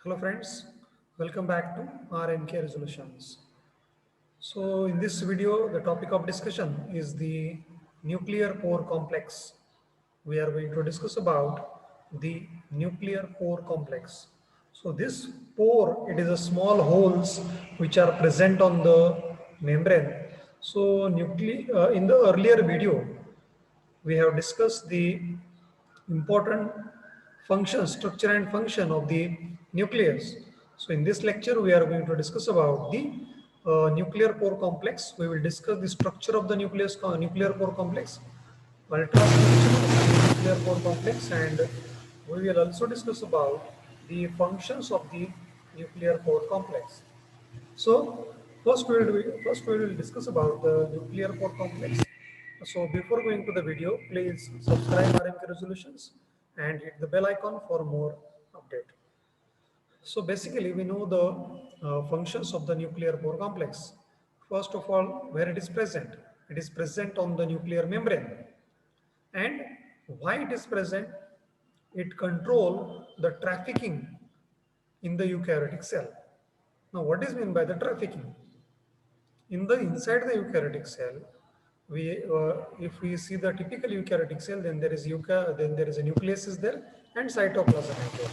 Hello friends, welcome back to RNK Resolutions. So in this video, the topic of discussion is the nuclear pore complex. We are going to discuss about the nuclear pore complex. So this pore, it is a small holes which are present on the membrane. So in the earlier video, we have discussed the important function, structure and function of the nucleus. So in this lecture, we are going to discuss about the nuclear pore complex. We will discuss the structure of the nuclear pore complex, ultrasonic nuclear pore complex, and we will also discuss about the functions of the nuclear pore complex. So first we will discuss about the nuclear pore complex. So before going to the video, please subscribe RMK Resolutions and hit the bell icon for more update. So basically, we know the functions of the nuclear pore complex. First of all, where it is present. It is present on the nuclear membrane. And why it is present? It control the trafficking in the eukaryotic cell. Now, what is meant by the trafficking? In the inside the eukaryotic cell, if we see the typical eukaryotic cell, then then there is a nucleus is there and cytoplasm is there.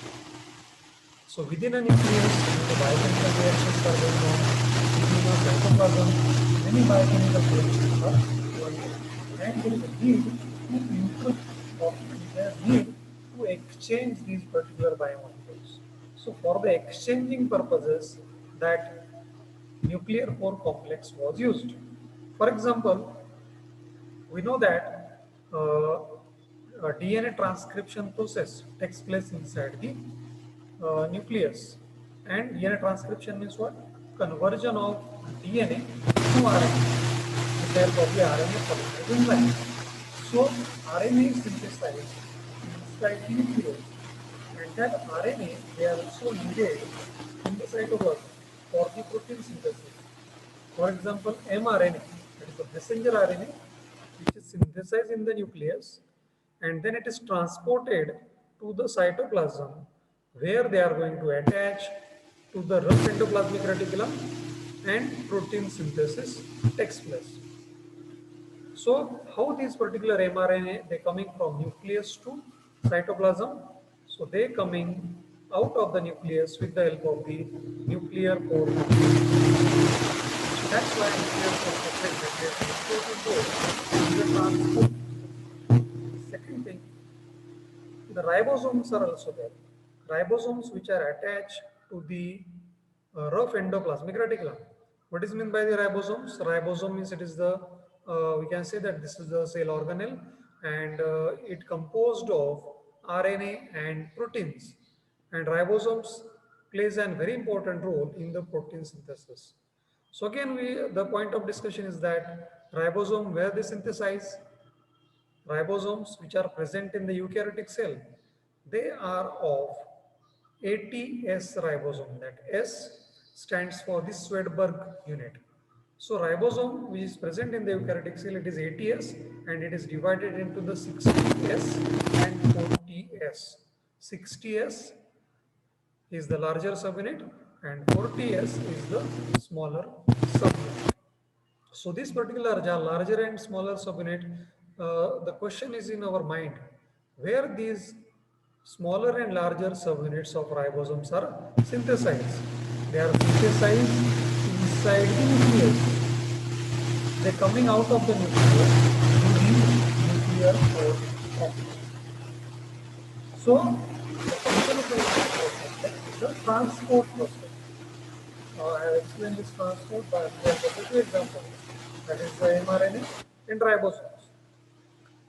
So within a nucleus, the biochemical reactions are going on. Within a cytoplasm, many biochemical reactions are going on, and there is a need to input or there is need to exchange these particular biomolecules. So for the exchanging purposes, that nuclear pore complex was used. For example, we know that a DNA transcription process takes place inside the nucleus. And DNA transcription means what? Conversion of DNA to RNA with the help of the RNA polymerase enzyme. So RNA is synthesized inside the nucleus, and that RNA they are also needed in the cytoplasm for the protein synthesis. For example, mRNA, that is the messenger RNA, which is synthesized in the nucleus, and then it is transported to the cytoplasm where they are going to attach to the rough endoplasmic reticulum and protein synthesis takes place. So how these particular mRNA, they coming from nucleus to cytoplasm? So they coming out of the nucleus with the help of the nuclear pore. That's why nuclear pore plays an important role in the transport. Second thing, the ribosomes are also there. Ribosomes which are attached to the rough endoplasmic reticulum. What is meant by the ribosomes? Ribosome means it is the, we can say that this is the cell organelle, and it composed of RNA and proteins. And ribosomes plays a very important role in the protein synthesis. So again, the point of discussion is that ribosome, where they synthesize, ribosomes which are present in the eukaryotic cell, they are of ATS ribosome. That S stands for the Swedberg unit. So ribosome which is present in the eukaryotic cell, it is ATS, and it is divided into the 60S and 40S. 60S is the larger subunit and 40S is the smaller subunit. So this particular larger and smaller subunit, the question is in our mind, where these smaller and larger subunits of ribosomes are synthesized. They are synthesized inside the nucleus. They are coming out of the nucleus to the nuclear pore complex. So the function of the nuclear pore complex is the transport process. I have explained this transport by two examples, that is the mRNA and ribosomes.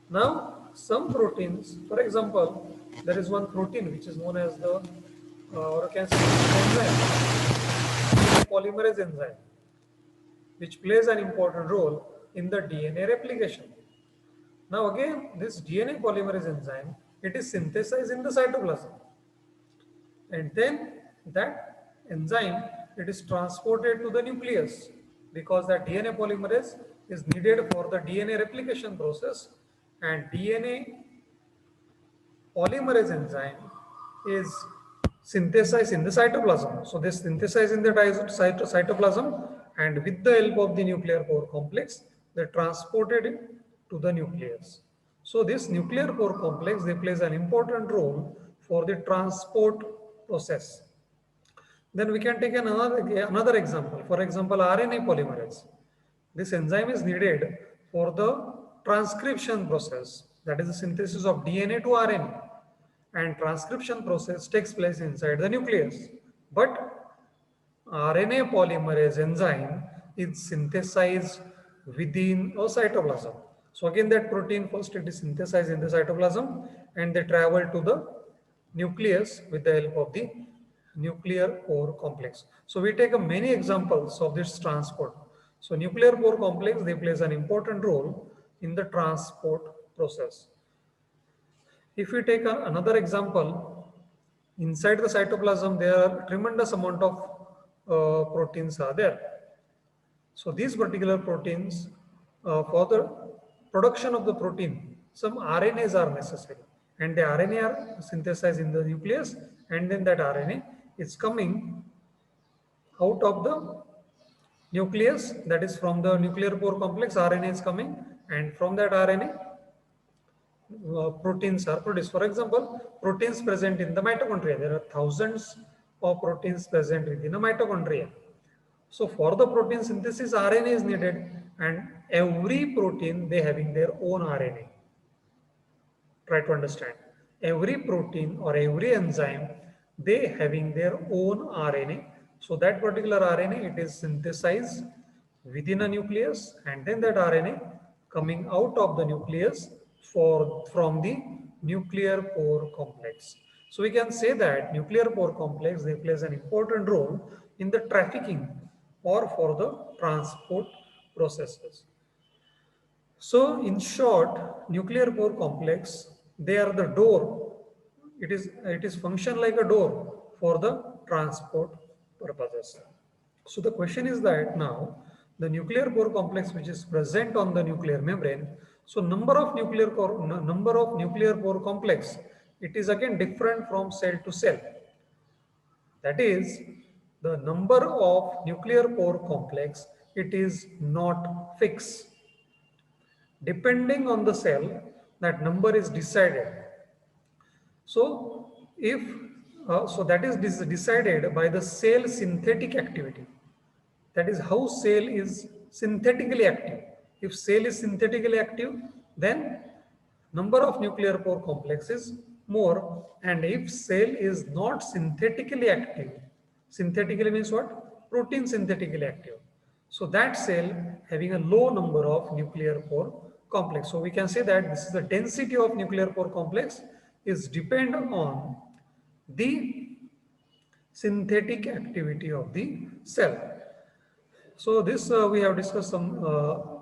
Now, some proteins, for example, there is one protein which is known as the, or you can say enzyme, polymerase enzyme, which plays an important role in the DNA replication. Now again, this DNA polymerase enzyme, it is synthesized in the cytoplasm. And then that enzyme, it is transported to the nucleus because that DNA polymerase is needed for the DNA replication process, and DNA polymerase enzyme is synthesized in the cytoplasm. So they synthesize in the cytoplasm, and with the help of the nuclear pore complex, they transported it to the nucleus. So this nuclear pore complex, they plays an important role for the transport process. Then we can take another example. For example, RNA polymerase. This enzyme is needed for the transcription process, that is the synthesis of DNA to RNA. And transcription process takes place inside the nucleus. But RNA polymerase enzyme is synthesized within a cytoplasm. So again, that protein first it is synthesized in the cytoplasm and they travel to the nucleus with the help of the nuclear pore complex. So we take many examples of this transport. So nuclear pore complex, they plays an important role in the transport process. If we take another example, inside the cytoplasm, there are tremendous amount of proteins are there. So these particular proteins, for the production of the protein, some RNAs are necessary, and the RNA are synthesized in the nucleus, and then that RNA is coming out of the nucleus, that is from the nuclear pore complex, RNA is coming, and from that RNA, proteins are produced. For example, proteins present in the mitochondria. There are thousands of proteins present within a mitochondria. So for the protein synthesis, RNA is needed, and every protein, they having their own RNA. Try to understand. Every protein or every enzyme, they having their own RNA. So that particular RNA, it is synthesized within a nucleus, and then that RNA coming out of the nucleus from the nuclear pore complex. So we can say that nuclear pore complex, they plays an important role in the trafficking or for the transport processes. So in short, nuclear pore complex, they are the door. It is function like a door for the transport purposes. So the question is that now the nuclear pore complex which is present on the nuclear membrane. So number of nuclear pore complex, it is again different from cell to cell. That is, the number of nuclear pore complex, it is not fixed. Depending on the cell, that number is decided. So if so that is decided by the cell synthetic activity. That is how cell is synthetically active. If cell is synthetically active, then number of nuclear pore complex is more. And if cell is not synthetically active, synthetically means what? Protein synthetically active. So that cell having a low number of nuclear pore complex. So we can say that this is the density of nuclear pore complex is depend on the synthetic activity of the cell. So this we have discussed some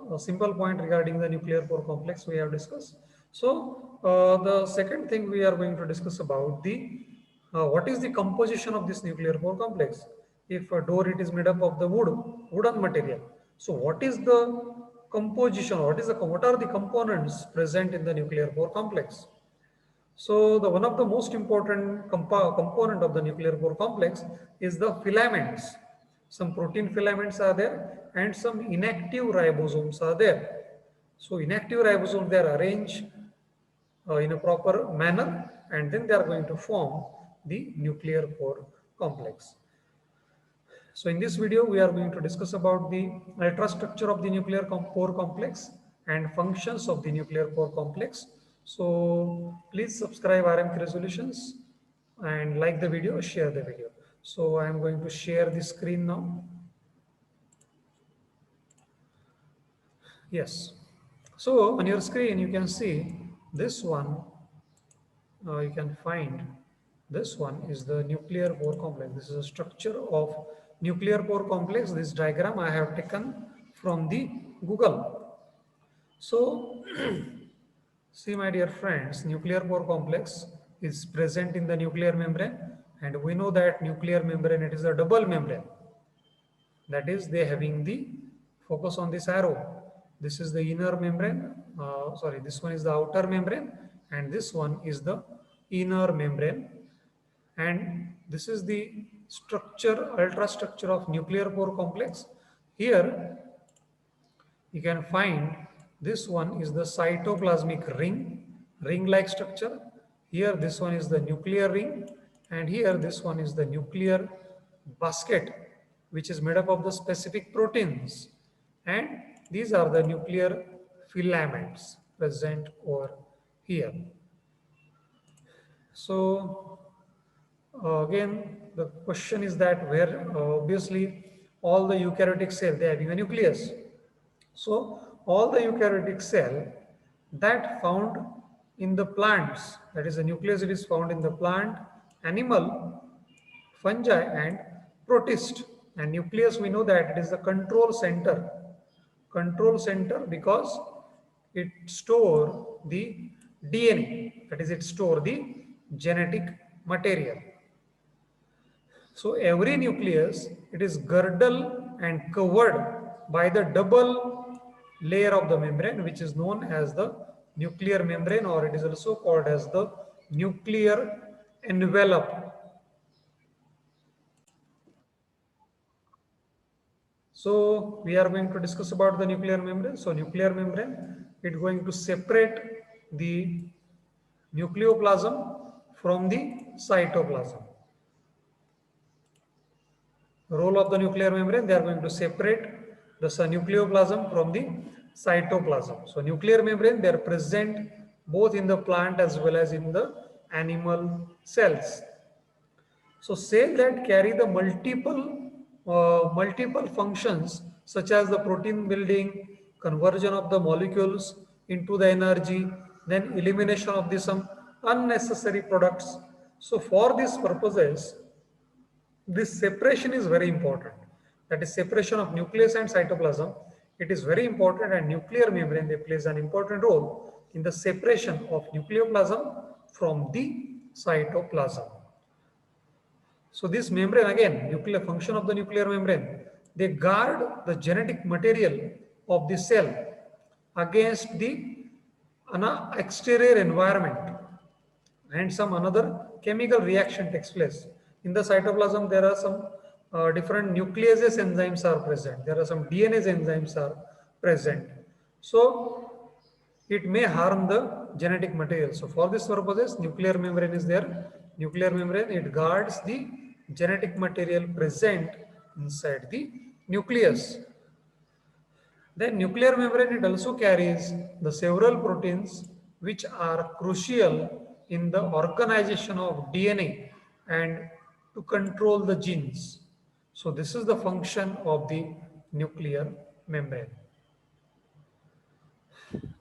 a simple point regarding the nuclear pore complex we have discussed. So the second thing we are going to discuss about the what is the composition of this nuclear pore complex. If a door it is made up of the wooden material. So what is the composition? What are the components present in the nuclear pore complex? So the one of the most important component of the nuclear pore complex is the filaments. Some protein filaments are there and some inactive ribosomes are there. So inactive ribosomes, they are arranged in a proper manner, and then they are going to form the nuclear pore complex. So in this video, we are going to discuss about the ultrastructure of the nuclear pore complex and functions of the nuclear pore complex. So please subscribe RMK Resolutions and like the video, share the video. So I am going to share the screen now. Yes. So on your screen, you can see this one. You can find this one is the nuclear pore complex. This is a structure of nuclear pore complex. This diagram I have taken from the Google. So see, my dear friends, nuclear pore complex is present in the nuclear membrane, and we know that nuclear membrane, it is a double membrane. That is, they having the focus on this arrow. This is the inner membrane. This one is the outer membrane, and this one is the inner membrane. and this is the structure, ultrastructure of nuclear pore complex. Here you can find this one is the cytoplasmic ring-like structure. Here this one is the nuclear ring, and here this one is the nuclear basket, which is made up of the specific proteins. And these are the nuclear filaments present over here. So again, the question is that where obviously all the eukaryotic cell, they are having a nucleus. So all the eukaryotic cell that found in the plants, that is the nucleus, it is found in the plant, animal, fungi and protist. And nucleus, we know that it is the control center because it store the DNA, that is it store the genetic material. So every nucleus, it is girdled and covered by the double layer of the membrane, which is known as the nuclear membrane, or it is also called as the nuclear envelope. So we are going to discuss about the nuclear membrane. So nuclear membrane, it is going to separate the nucleoplasm from the cytoplasm. Role of the nuclear membrane, they are going to separate the nucleoplasm from the cytoplasm. So nuclear membrane, they are present both in the plant as well as in the animal cells. So cells that carry the multiple functions such as the protein building, conversion of the molecules into the energy, then elimination of the some unnecessary products. So for these purposes, this separation is very important. That is separation of nucleus and cytoplasm. It is very important, and nuclear membrane, they plays an important role in the separation of nucleoplasm from the cytoplasm. So this membrane, again, nuclear function of the nuclear membrane, they guard the genetic material of the cell against the exterior environment, and some another chemical reaction takes place. In the cytoplasm, there are some different nucleases enzymes are present. There are some DNA enzymes are present. So it may harm the genetic material. So for this purposes, nuclear membrane is there. Nuclear membrane, it guards the genetic material present inside the nucleus. Then nuclear membrane, it also carries the several proteins which are crucial in the organization of DNA and to control the genes. So this is the function of the nuclear membrane.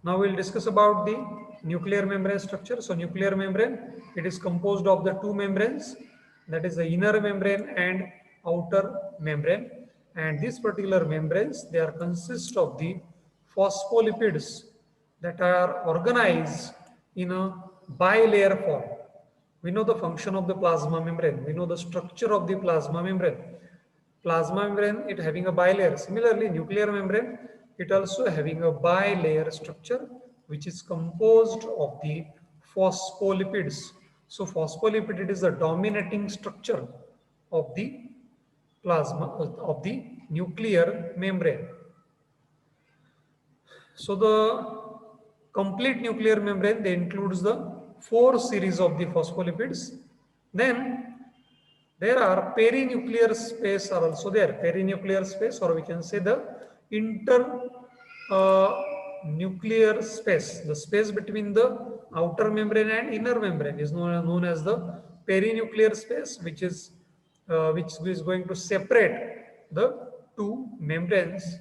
Now we'll discuss about the nuclear membrane structure. So nuclear membrane, it is composed of the two membranes, that is the inner membrane and outer membrane. And these particular membranes, they are consist of the phospholipids that are organized in a bilayer form. We know the function of the plasma membrane. We know the structure of the plasma membrane. Plasma membrane, it having a bilayer. Similarly, nuclear membrane, it also having a bilayer structure, which is composed of the phospholipids. So phospholipid, it is the dominating structure of the plasma, of the nuclear membrane. So the complete nuclear membrane, they includes the 4 series of the phospholipids. Then there are perinuclear space are also there. Perinuclear space, or we can say the internuclear space. The space between the outer membrane and inner membrane is known as the perinuclear space, which is going to separate the two membranes.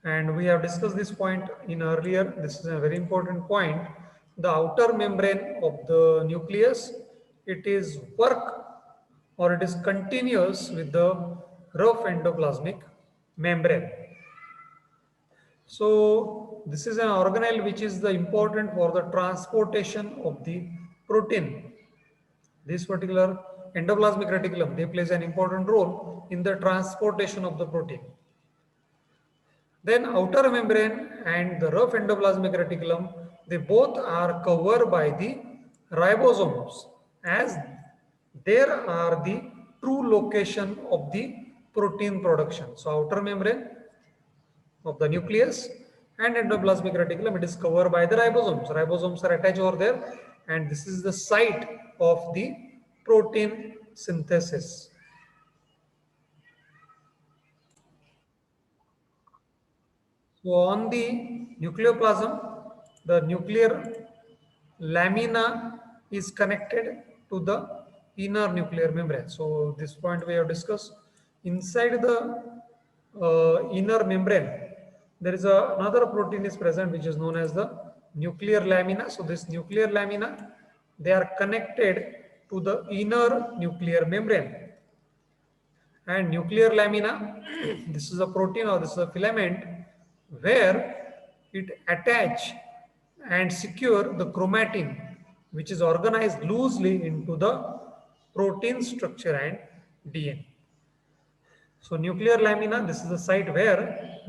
And we have discussed this point in earlier. This is a very important point. The outer membrane of the nucleus, it is or it is continuous with the rough endoplasmic membrane. So this is an organelle which is the important for the transportation of the protein. This particular endoplasmic reticulum, they plays an important role in the transportation of the protein. Then outer membrane and the rough endoplasmic reticulum, they both are covered by the ribosomes, as there are the true location of the protein production. So outer membrane of the nucleus and endoplasmic reticulum, it is covered by the ribosomes. Ribosomes are attached over there, and this is the site of the protein synthesis. So on the nucleoplasm, the nuclear lamina is connected to the inner nuclear membrane. So this point we have discussed. Inside the inner membrane, there is another protein is present which is known as the nuclear lamina. So this nuclear lamina, they are connected to the inner nuclear membrane. And nuclear lamina, this is a protein or this is a filament where it attach and secure the chromatin, which is organized loosely into the protein structure and DNA. So nuclear lamina, this is the site where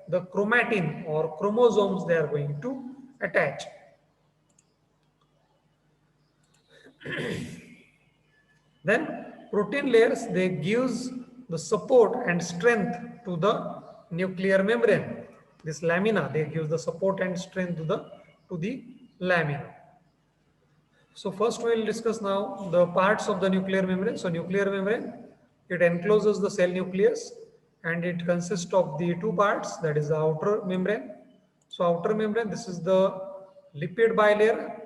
the chromatin or chromosomes they are going to attach. Then protein layers, they gives the support and strength to the nuclear membrane. This lamina, they gives the support and strength to the lamina. So first we will discuss now the parts of the nuclear membrane. So nuclear membrane, it encloses the cell nucleus and it consists of the two parts, that is the outer membrane. So outer membrane, this is the lipid bilayer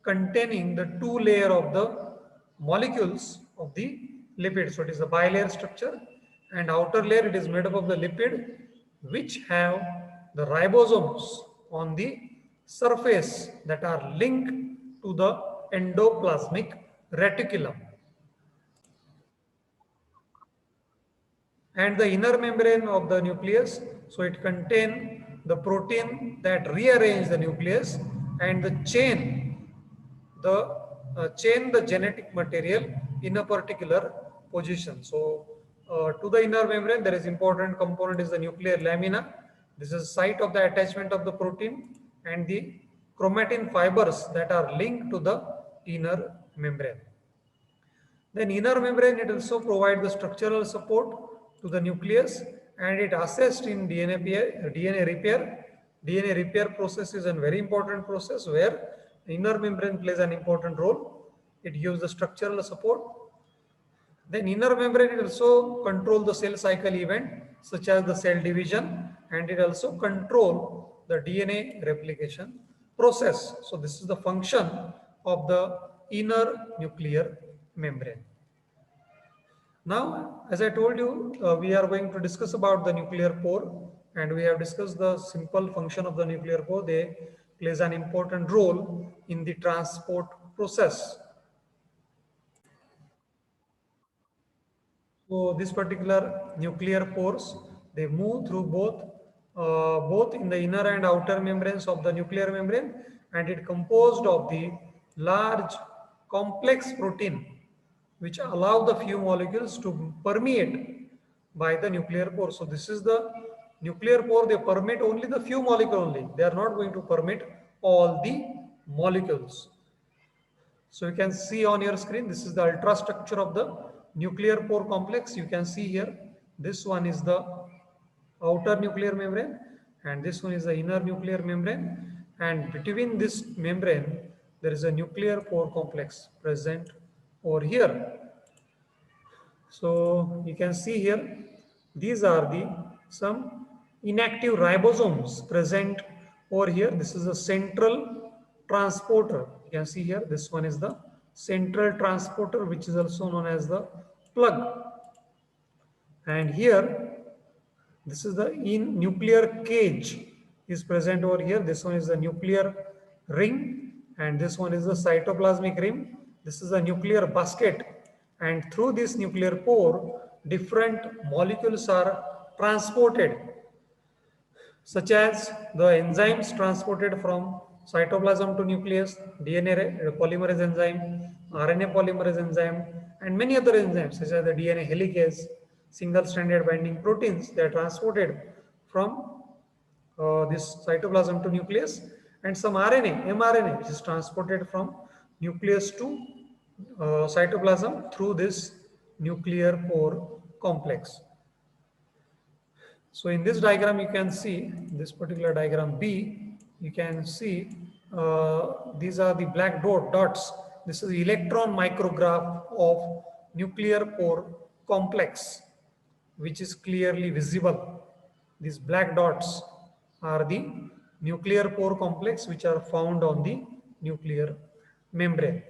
containing the two layer of the molecules of the lipid. So it is a bilayer structure, and outer layer, it is made up of the lipid which have the ribosomes on the surface that are linked to the endoplasmic reticulum. And the inner membrane of the nucleus, so it contains the protein that rearrange the nucleus and the chain the genetic material in a particular position. So to the inner membrane, there is important component is the nuclear lamina. This is site of the attachment of the protein and the chromatin fibers that are linked to the inner membrane. Then inner membrane, it also provides the structural support to the nucleus, and it assists in DNA repair. DNA repair process is a very important process where the inner membrane plays an important role. It gives the structural support. Then inner membrane, it also control the cell cycle event such as the cell division, and it also control the DNA replication process. So this is the function of the inner nuclear membrane. Now, as I told you, we are going to discuss about the nuclear pore, and we have discussed the simple function of the nuclear pore. They plays an important role in the transport process. So this particular nuclear pores, they move through both in the inner and outer membranes of the nuclear membrane, and it composed of the large complex protein which allow the few molecules to permeate by the nuclear pore. So this is the nuclear pore, they permit only the few molecules only. They are not going to permit all the molecules. So you can see on your screen, this is the ultrastructure of the nuclear pore complex. You can see here, this one is the outer nuclear membrane and this one is the inner nuclear membrane, and between this membrane there is a nuclear pore complex present over here. So you can see here, these are the some inactive ribosomes present over here. This is a central transporter. You can see here, this one is the central transporter, which is also known as the plug. And here, this is the nuclear cage is present over here. This one is the nuclear ring, and this one is the cytoplasmic ring. This is a nuclear basket, and through this nuclear pore, different molecules are transported, such as the enzymes transported from cytoplasm to nucleus, DNA polymerase enzyme, RNA polymerase enzyme, and many other enzymes such as the DNA helicase, single-stranded binding proteins. They are transported from this cytoplasm to nucleus, and some RNA, mRNA, which is transported from nucleus to cytoplasm through this nuclear pore complex. So in this diagram, you can see this particular diagram B, you can see these are the black dots. This is electron micrograph of nuclear pore complex, which is clearly visible. These black dots are the nuclear pore complex which are found on the nuclear membrane.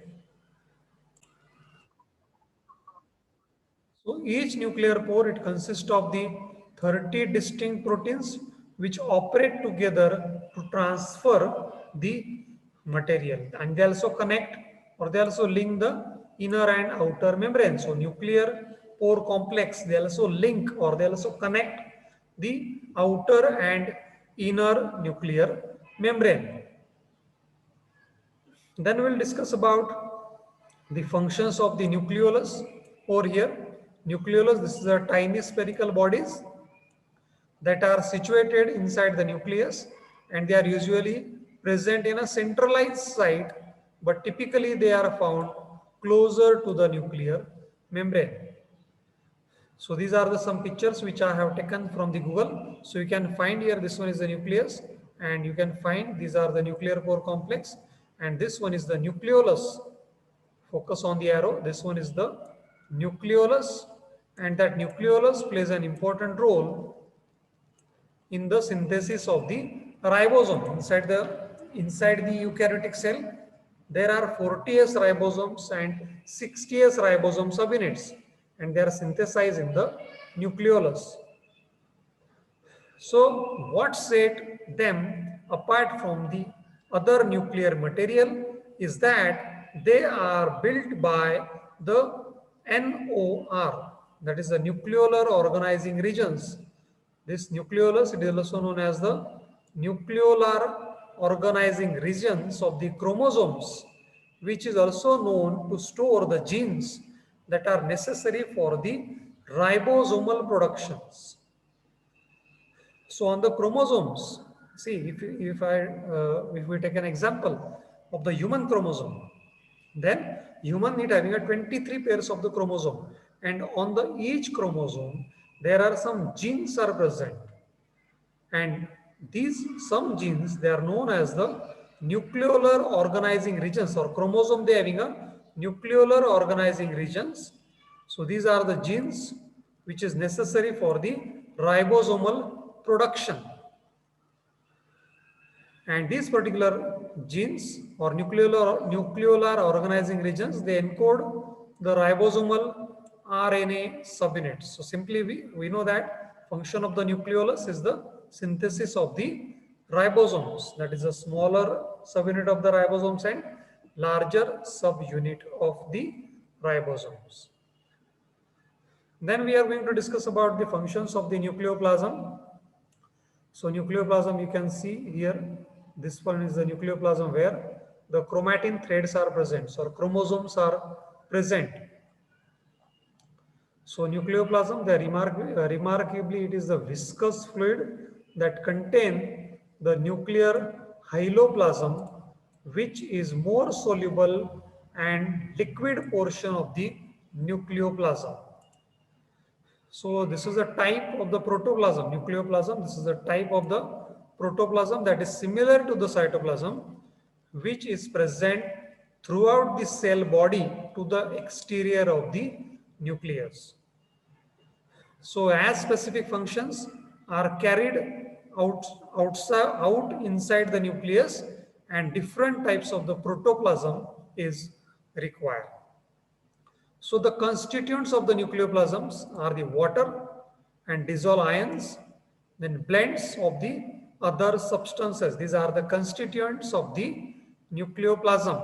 So each nuclear pore, it consists of the 30 distinct proteins which operate together to transfer the material, and they also connect or they also link the inner and outer membrane. So nuclear pore complex, they also link or they also connect the outer and inner nuclear membrane. Then we'll discuss about the functions of the nucleolus. Over here, nucleolus, this is a tiny spherical bodies that are situated inside the nucleus, and they are usually present in a centralized site, but typically they are found closer to the nuclear membrane. So these are the some pictures which I have taken from the Google. So you can find here, this one is the nucleus, and you can find these are the nuclear pore complex, and this one is the nucleolus. Focus on the arrow. This one is the nucleolus, and that nucleolus plays an important role in the synthesis of the ribosome. Inside the eukaryotic cell, there are 40s ribosomes and 60s ribosome subunits, and they are synthesized in the nucleolus. So what set them apart from the other nuclear material is that they are built by the NOR, that is the nucleolar organizing regions. This nucleolus, it is also known as the nucleolar organizing regions of the chromosomes, which is also known to store the genes that are necessary for the ribosomal productions. So on the chromosomes, see if we take an example of the human chromosome, then human need having a 23 pairs of the chromosome, and on the each chromosome there are some genes are present, and these some genes, they are known as the nucleolar organizing regions, or chromosome they having a nucleolar organizing regions. So these are the genes which is necessary for the ribosomal production, and these particular genes or nucleolar organizing regions, they encode the ribosomal RNA subunits. So simply we know that function of the nucleolus is the synthesis of the ribosomes, that is a smaller subunit of the ribosomes and larger subunit of the ribosomes. Then we are going to discuss about the functions of the nucleoplasm. So nucleoplasm, you can see here, this one is the nucleoplasm where the chromatin threads are present, or chromosomes are present. So nucleoplasm, remarkably, it is the viscous fluid that contain the nuclear hyaloplasm, which is more soluble and liquid portion of the nucleoplasm. So this is a type of the protoplasm, nucleoplasm. This is a type of the protoplasm that is similar to the cytoplasm, which is present throughout the cell body to the exterior of the nucleus. So as specific functions are carried out inside the nucleus, and different types of the protoplasm is required. So the constituents of the nucleoplasms are the water and dissolved ions, then blends of the other substances. These are the constituents of the nucleoplasm.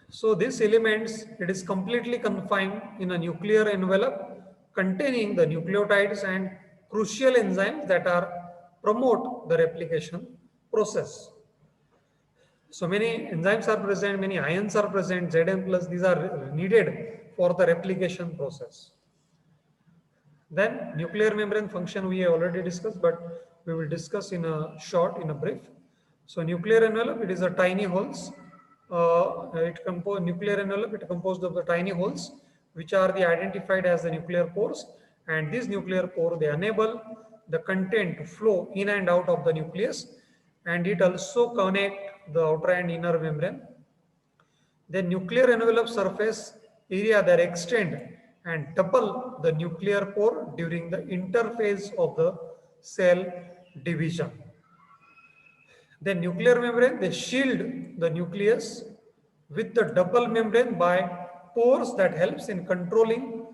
So these elements, it is completely confined in a nuclear envelope containing the nucleotides and crucial enzymes that are promote the replication process. So many enzymes are present, many ions are present, Zn plus, these are needed for the replication process. Then nuclear membrane function we have already discussed, but we will discuss in a brief. So nuclear envelope, it is a tiny holes nuclear envelope, it composed of the tiny holes, which are the identified as the nuclear pores, and these nuclear pores, they enable the content to flow in and out of the nucleus, and it also connect the outer and inner membrane. The nuclear envelope surface area that extend and double the nuclear pore during the interphase of the cell division. The nuclear membrane, they shield the nucleus with the double membrane by pores that helps in controlling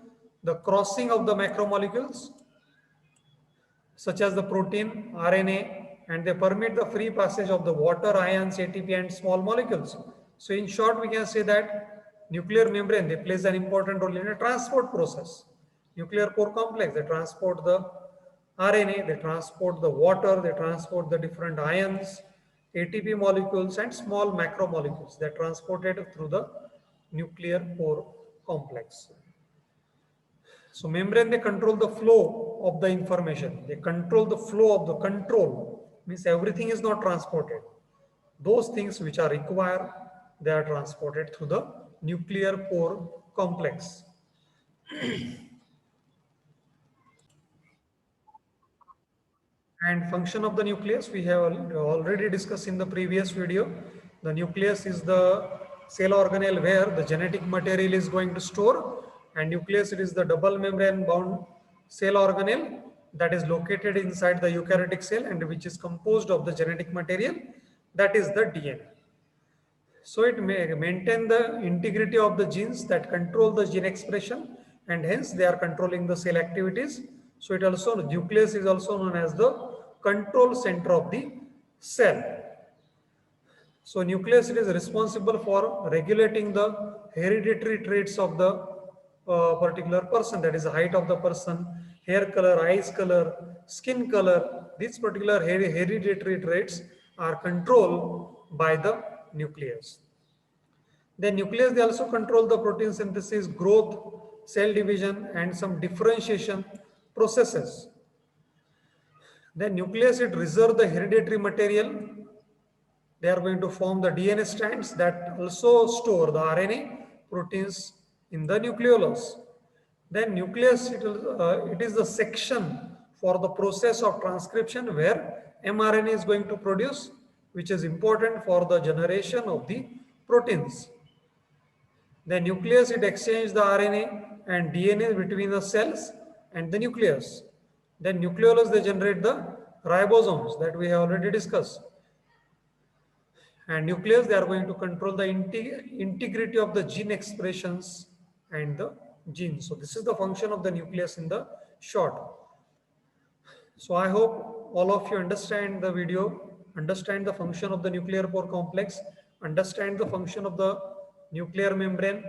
the crossing of the macromolecules such as the protein, RNA, and they permit the free passage of the water, ions, ATP, and small molecules. So in short, we can say that nuclear membrane, they plays an important role in a transport process. Nuclear pore complex, they transport the RNA, they transport the water, they transport the different ions, ATP molecules, and small macromolecules. They are transported through the nuclear pore complex. So membrane, they control the flow of the information. They control the flow of the control. Means everything is not transported. Those things which are required, they are transported through the nuclear pore complex. And function of the nucleus, we have already discussed in the previous video. The nucleus is the cell organelle where the genetic material is going to store, and nucleus, it is the double membrane bound cell organelle that is located inside the eukaryotic cell and which is composed of the genetic material, that is the DNA. So it may maintain the integrity of the genes that control the gene expression, and hence they are controlling the cell activities. So it also, nucleus is also known as the control center of the cell. So nucleus, it is responsible for regulating the hereditary traits of the particular person, that is the height of the person, hair color, eyes color, skin color. These particular hereditary traits are controlled by the nucleus. The nucleus, they also control the protein synthesis, growth, cell division, and some differentiation processes. The nucleus, it reserves the hereditary material. They are going to form the DNA strands that also store the RNA proteins in the nucleolus. Then nucleus, it is the section for the process of transcription where mRNA is going to produce, which is important for the generation of the proteins. The nucleus, it exchanges the RNA and DNA between the cells and the nucleus. Then nucleolus, they generate the ribosomes that we have already discussed. And nucleus, they are going to control the integrity of the gene expressions and the genes. So this is the function of the nucleus in the short. So I hope all of you understand the video, understand the function of the nuclear pore complex, understand the function of the nuclear membrane,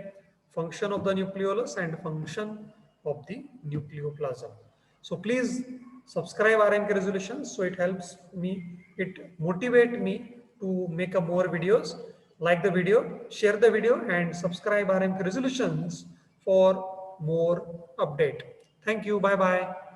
function of the nucleolus, and function of the nucleoplasm. So please subscribe RNK Resolutions, so it helps me, it motivates me to make a more videos. Like the video, share the video, and subscribe RNK Resolutions for more update. Thank you. Bye bye.